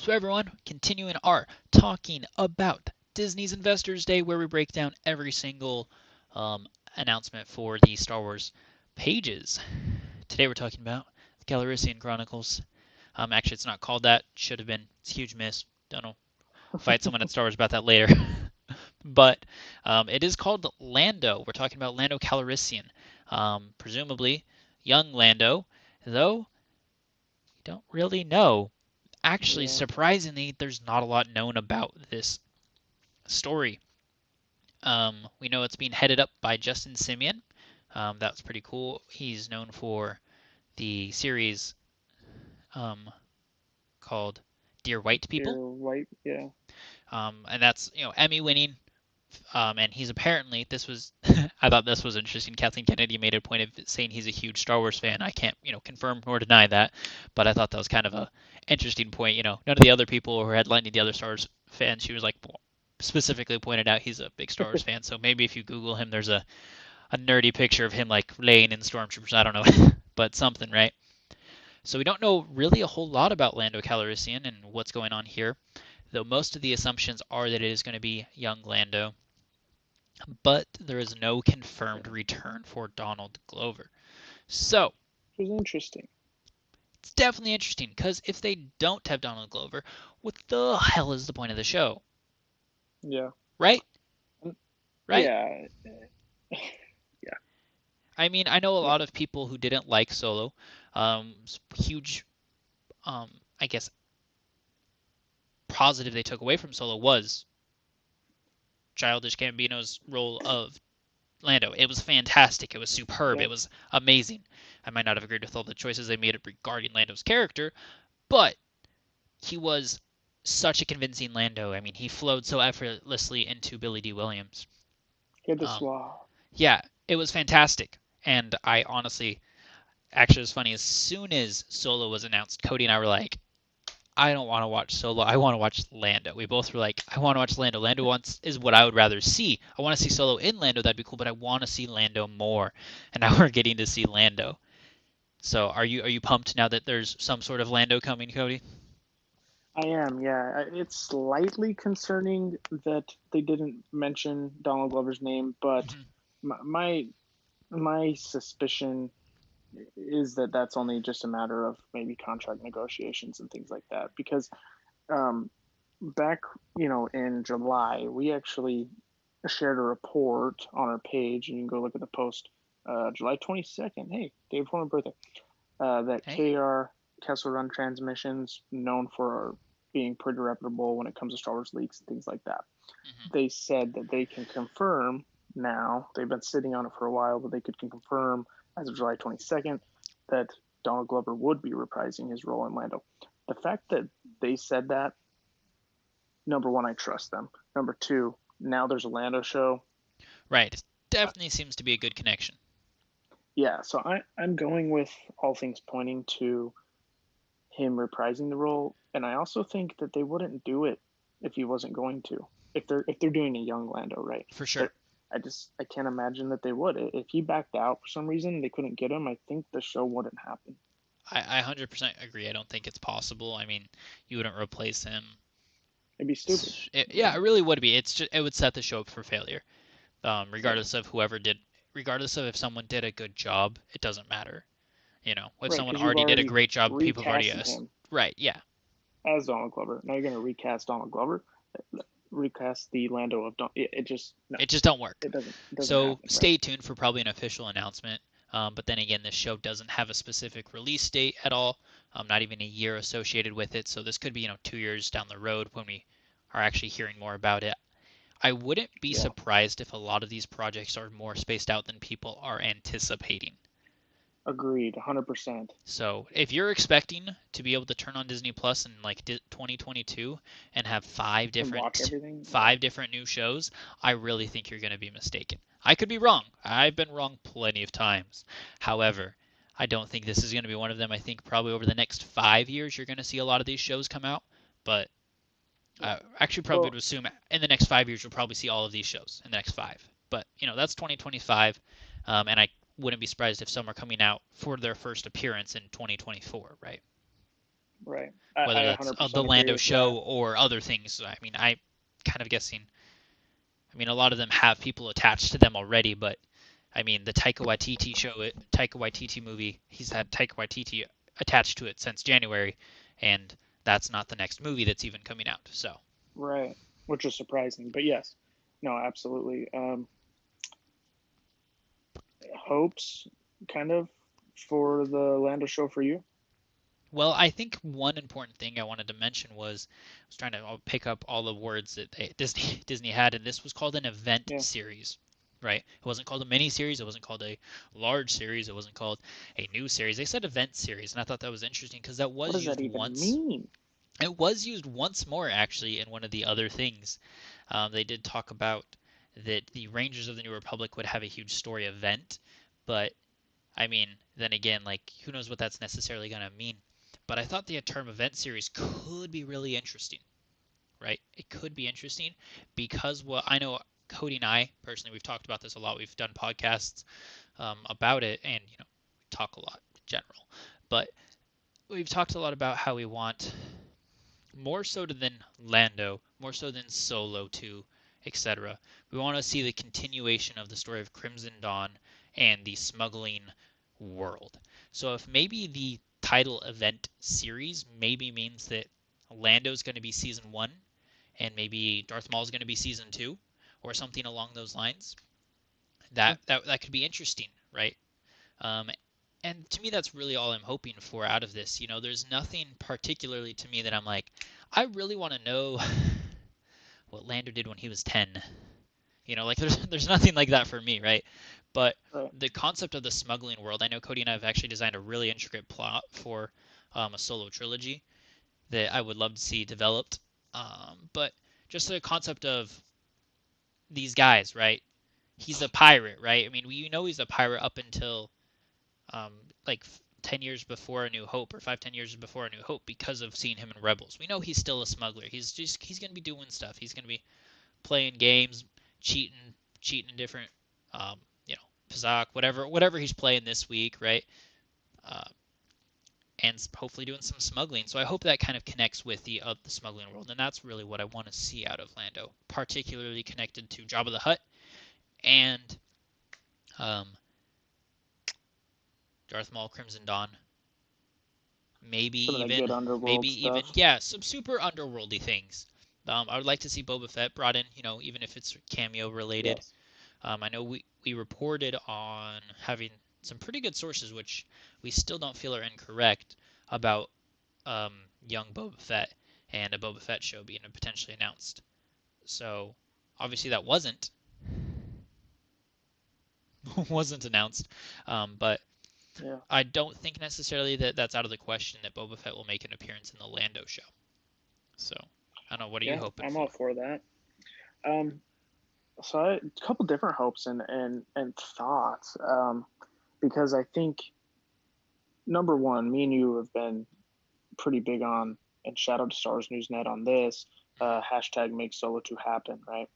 So everyone, continuing our talking about Disney's Investors Day, where we break down every single um, announcement for the Star Wars pages. Today we're talking about the Calrissian Chronicles. Actually, it's not called that. Should have been. It's a huge miss. Don't know. Fight someone at Star Wars about that later. But it is called Lando. We're talking about Lando Calrissian. Presumably young Lando, though we don't really know. Actually, Yeah, surprisingly, there's not a lot known about this story. We know it's being headed up by Justin Simeon. That's pretty cool. He's known for the series um, called Dear White People, you're right. Yeah, and that's Emmy winning. And he's apparently this was I thought this was interesting. Kathleen Kennedy made a point of saying he's a huge Star Wars fan. I can't confirm nor deny that, but I thought that was kind of a interesting point. None of the other people who were headlining the other Star Wars fans, she was like specifically pointed out he's a big Star Wars fan. So maybe if you Google him, there's a nerdy picture of him like laying in stormtroopers. I don't know, but something, right? So we don't know really a whole lot about Lando Calrissian and what's going on here, though most of the assumptions are that it is going to be young Lando, but there is no confirmed return for Donald Glover. So it was interesting. it's definitely interesting because if they don't have Donald Glover, what the hell is the point of the show? Yeah, Right? Mm, Right? yeah, yeah, I mean, I know a yeah. lot of people who didn't like Solo. Huge, I guess, positive they took away from Solo was Childish Gambino's role of Lando. It was fantastic. It was superb. It Yep. was amazing. I might not have agreed with all the choices they made regarding Lando's character, but he was such a convincing Lando. I mean, he flowed so effortlessly into Billy D. Williams. Get the Um, suave. yeah, it was fantastic. And I honestly, actually, it was funny. As soon as Solo was announced, Cody and I were like, I don't want to watch Solo. I want to watch Lando. We both were like, I want to watch Lando. Lando wants is what I would rather see. I want to see Solo in Lando. That'd be cool, but I want to see Lando more. And now we're getting to see Lando. So are you pumped now that there's some sort of Lando coming, Cody? I am. Yeah, it's slightly concerning that they didn't mention Donald Glover's name, but Mm-hmm. my my suspicion is that that's only just a matter of maybe contract negotiations and things like that. Because um, back, in July, we actually shared a report on our page, and you can go look at the post. July 22nd. Hey, day before my birthday. That Hey. KR Kessel Run Transmissions, known for being pretty reputable when it comes to Star Wars leaks and things like that. Mm-hmm. They said that they can confirm now, they've been sitting on it for a while, but they could confirm as of July 22nd that Donald Glover would be reprising his role in Lando. The fact that they said that, number one, I trust them. Number two, now there's a Lando show. Right. It Uh, definitely seems to be a good connection. yeah, so I'm going with all things pointing to him reprising the role, and I also think that they wouldn't do it if he wasn't going to. If they're doing a young Lando, right? For sure. But I can't imagine that they would. If he backed out for some reason, they couldn't get him. I think the show wouldn't happen. I 100% agree. I don't think it's possible. I mean, you wouldn't replace him. It'd be stupid. Yeah, it really would be. It's just it would set the show up for failure. Yeah, Regardless of whoever did, regardless of if someone did a good job, it doesn't matter. If right. someone Because you've already did a already great job, people have already recasted asked. him Right? Yeah. as Donald Glover. Now you're going to recast Donald Glover, recast the Lando of Don. It just no. It just don't work. It doesn't. It doesn't So happen. Right. stay tuned for probably an official announcement. But then again, this show doesn't have a specific release date at all. Not even a year associated with it. So this could be 2 years down the road when we are actually hearing more about it. I wouldn't be Yeah. surprised if a lot of these projects are more spaced out than people are anticipating. Agreed. 100%. So if you're expecting to be able to turn on Disney Plus in like 2022 and have And watch everything. Yeah. five different new shows, I really think you're going to be mistaken. I could be wrong. I've been wrong plenty of times. However, I don't think this is going to be one of them. I think probably over the next 5 years you're going to see a lot of these shows come out. But Yeah. actually, probably Well, would assume in the next 5 years you'll probably see all of these shows in the next five. But that's 2025, and I wouldn't be surprised if some are coming out for their first appearance in 2024, right? Right. whether I that's 100% the agree Lando with show that. or other things. I mean, I kind of guessing. I mean, a lot of them have people attached to them already, but I mean, the Taika Waititi movie, he's had Taika Waititi attached to it since January, and that's not the next movie that's even coming out. So, Right. Which is surprising, but yes, no, absolutely. Hopes, kind of, for the Lando show for you. well, I think one important thing I wanted to mention was I was trying to pick up all the words that Disney had, and this was called an event Yeah. series, right? It wasn't called a mini series. It wasn't called a large series. It wasn't called a new series. They said event series, and I thought that was interesting because that What was does that used even once. mean? It was used once more actually in one of the other things. They did talk about that the Rangers of the New Republic would have a huge story event, but I mean, then again, like who knows what that's necessarily going to mean. But I thought the term event series could be really interesting, right? It could be interesting because what I know, Cody and I personally, we've talked about this a lot. We've done podcasts about it, and talk a lot in general. But we've talked a lot about how we want more so than Lando, more so than Solo 2, etc. We want to see the continuation of the story of Crimson Dawn and the smuggling world. So if maybe the title event series maybe means that Lando's going to be season 1 and maybe Darth Maul's going to be season 2 or something along those lines, Yeah. that could be interesting, right? Um, and to me, that's really all I'm hoping for out of this. There's nothing particularly to me that I'm like, I really want to know what Lando did when he was 10. Like there's nothing like that for me, right? But Right. the concept of the smuggling world, I know Cody and I have actually designed a really intricate plot for a solo trilogy that I would love to see developed. But just the concept of these guys, right? He's a pirate, right? I mean, we know he's a pirate up until um, like 10 years before A New Hope or 5, 10 years before A New Hope because of seeing him in Rebels. We know he's still a smuggler. He's going to be doing stuff. He's going to be playing games, cheating in different, um, Pazak, whatever he's playing this week, right? Uh, and hopefully doing some smuggling. So I hope that kind of connects with the smuggling world, and that's really what I want to see out of Lando, particularly connected to Jabba the Hutt and um, Darth Maul, Crimson Dawn, maybe Some of that even good underworld maybe even stuff. yeah, some super underworldy things. I would like to see Boba Fett brought in, even if it's cameo related. Yes. I know we reported on having some pretty good sources, which we still don't feel are incorrect, about um, young Boba Fett and a Boba Fett show being potentially announced. So obviously that wasn't wasn't announced, but Yeah. I don't think necessarily that that's out of the question that Boba Fett will make an appearance in the Lando show. So I don't know. What are you Yeah. hoping I'm for? all for that. Um, a couple different hopes and thoughts. Because I think number one, me and you have been pretty big on and shout out to Stars Newsnet on this hashtag make solo 2 happen, right?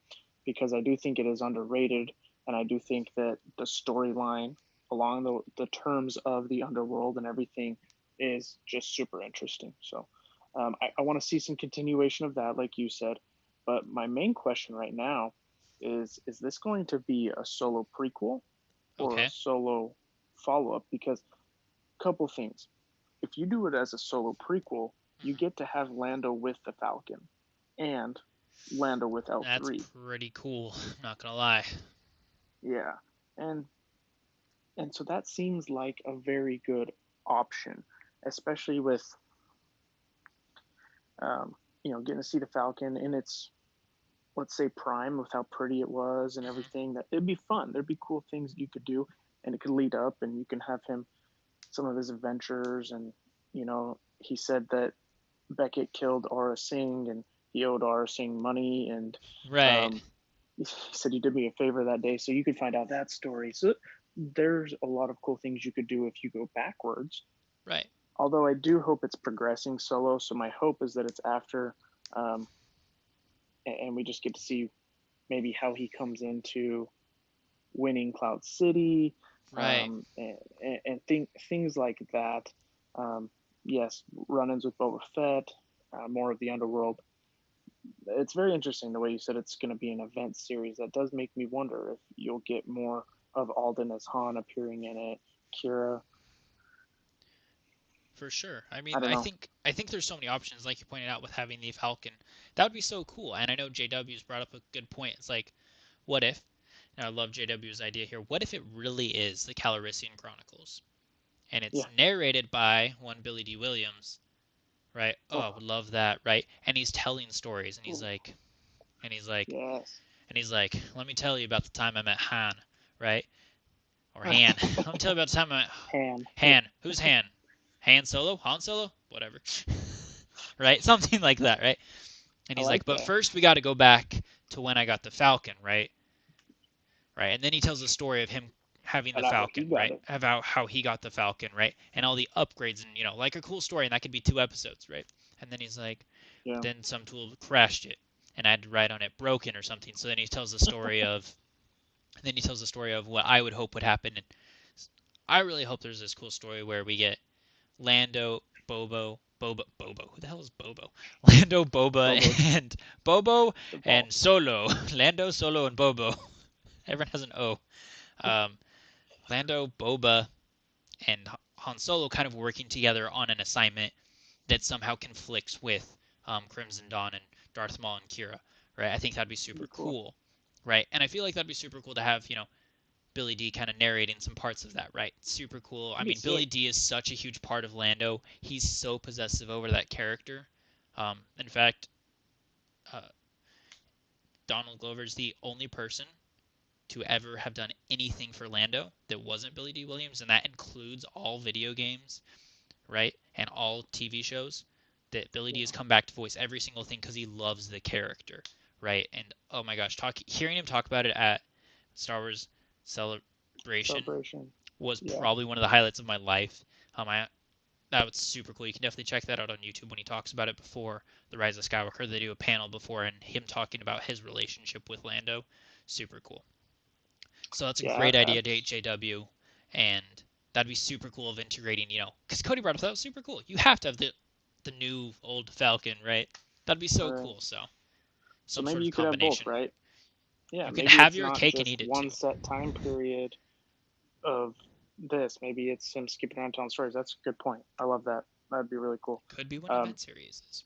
Because I do think it is underrated, and I do think that the storyline along the terms of the underworld and everything is just super interesting. So I want to see some continuation of that, like you said. But my main question right now is this going to be a solo prequel or a Okay. solo follow up? Because a couple things, if you do it as a solo prequel, you Hmm. get to have Lando with the Falcon and Lando with That's L3. pretty cool. Not gonna lie. Yeah. And so that seems like a very good option, especially with um, getting to see the Falcon in its, let's say, prime with how pretty it was and Hmm. everything. That it'd be fun. There'd be cool things you could do, and it could lead up, and you can have him some of his adventures. And he said that Beckett killed Aura Singh, and he owed Aura Singh money, and Right. um, he said he did me a favor that day, so you could find out that story. So there's a lot of cool things you could do if you go backwards. Right. Although I do hope it's progressing solo, so my hope is that it's after, um, and we just get to see maybe how he comes into winning Cloud City, Right. and things like that. Um, yes, run-ins with Boba Fett, more of the underworld. It's very interesting the way you said it's going to be an event series. That does make me wonder if you'll get more of Alden as Han appearing in it. Kira, For sure. I I mean, don't I know. think I think there's so many options, like you pointed out, with having the Falcon. That would be so cool. And I know JW's brought up a good point. It's like, what if? And I love JW's idea here. What if it really is the Calrissian Chronicles, and it's Yeah. narrated by one Billy D. Williams, right? Oh, I Oh, would love that, right? And he's telling stories, and he's like, yes. and he's like, let me tell you about the time I met Han, right? Or Han. Let me tell you about the time I met Han. Yeah, Han. Who's Han? Han Solo? Han Solo? Whatever. Right? Something like that, right? And I he's like, like but that first we got to go back to when I got the Falcon, right? Right. And then he tells the story of him having the and how Falcon, he got right? it. About how he got the Falcon, right? And all the upgrades and, like a cool story. And that could be 2 episodes, right? And then he's like, but Yeah. then some tool crashed it and I had to write on it broken or something. So then he tells the story of, and then he tells the story of what I would hope would happen. And I really hope there's this cool story where we get Lando, Bobo. Who the hell is Bobo? Lando, Boba, Bobo and Bobo the and boss. Solo. Lando, Solo, and Bobo. Everyone has an O. Um, Lando, Boba, and Han Solo kind of working together on an assignment that somehow conflicts with Crimson Dawn and Darth Maul and Kira, right? I think that'd be That'd super be cool. cool, right? And I feel like that'd be super cool to have, Billy D kind of narrating some parts of that, right? Super cool. I That'd be mean, Billy sick. D is such a huge part of Lando. He's so possessive over that character. In fact, uh, Donald Glover is the only person to ever have done anything for Lando that wasn't Billy D. Williams, and that includes all video games, right? And all TV shows that Billy D has Yeah. come back to voice every single thing because he loves the character, right? And oh my gosh, hearing him talk about it at Star Wars Celebration Celebration. was Yeah. probably one of the highlights of my life. That was super cool. You can definitely check that out on YouTube when he talks about it before the Rise of Skywalker. They do a panel before and him talking about his relationship with Lando. Super cool. So that's a Yeah. great idea to HJW, and that'd be super cool of integrating. Because Cody brought up that was super cool. You have to have the new old Falcon, right? That'd be so Right. cool. So So some sort maybe of you could have both, combination. right? Yeah. You can Maybe have it's your not cake and just eat it one too. set time period of this. Maybe it's him skipping around telling stories. That's a good point. I love that. That'd be really cool. Could be one Um, event series is.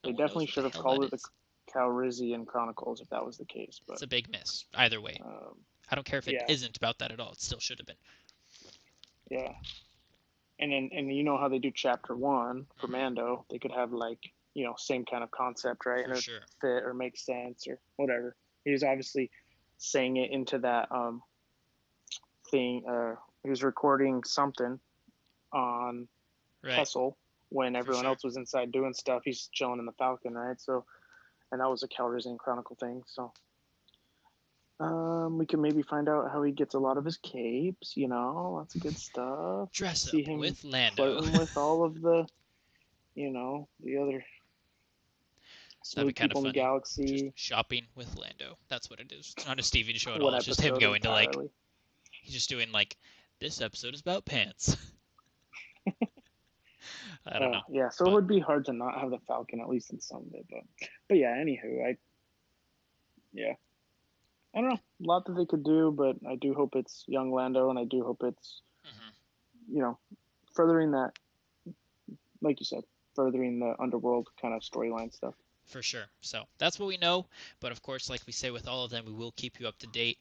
No they one definitely knows what the should have hell that called it the is. Calrissian Chronicles if that was the case. But It's a big miss. Either way. um, I don't care if it yeah, isn't about that at all. It still should have been. yeah. And you know how they do chapter one for Hmm. Mando, they could have like same kind of concept, right? And For it sure. fit or make sense or whatever. He was obviously saying it into that thing. He was recording something on Right. Kessel when For everyone sure. else was inside doing stuff. He's chilling in the Falcon, right? So, and that was a Calrissian Chronicle thing. So, we can maybe find out how he gets a lot of his capes. Lots of good stuff. Dress See up him with Lando. flirting with all of the other That'd be smooth kind of people in the funny. Just galaxy. shopping with Lando. That's what it is. It's not a Steven show at all. One It's just him episode going to entirely. he's just doing this episode is about pants. I don't know. Yeah, so it But would be hard to not have the Falcon at least in some bit, but yeah. Anywho, yeah, I don't know. A lot that they could do, but I do hope it's young Lando, and I do hope it's mhm, you know furthering that, like you said, furthering the underworld kind of storyline stuff. for sure. So that's what we know. But of course, like we say with all of them, we will keep you up to date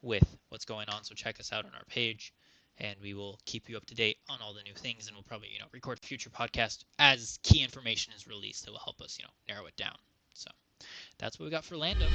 with what's going on. So check us out on our page, and we will keep you up to date on all the new things. And we'll probably record future podcasts as key information is released that will help us narrow it down. So that's what we got for Lando.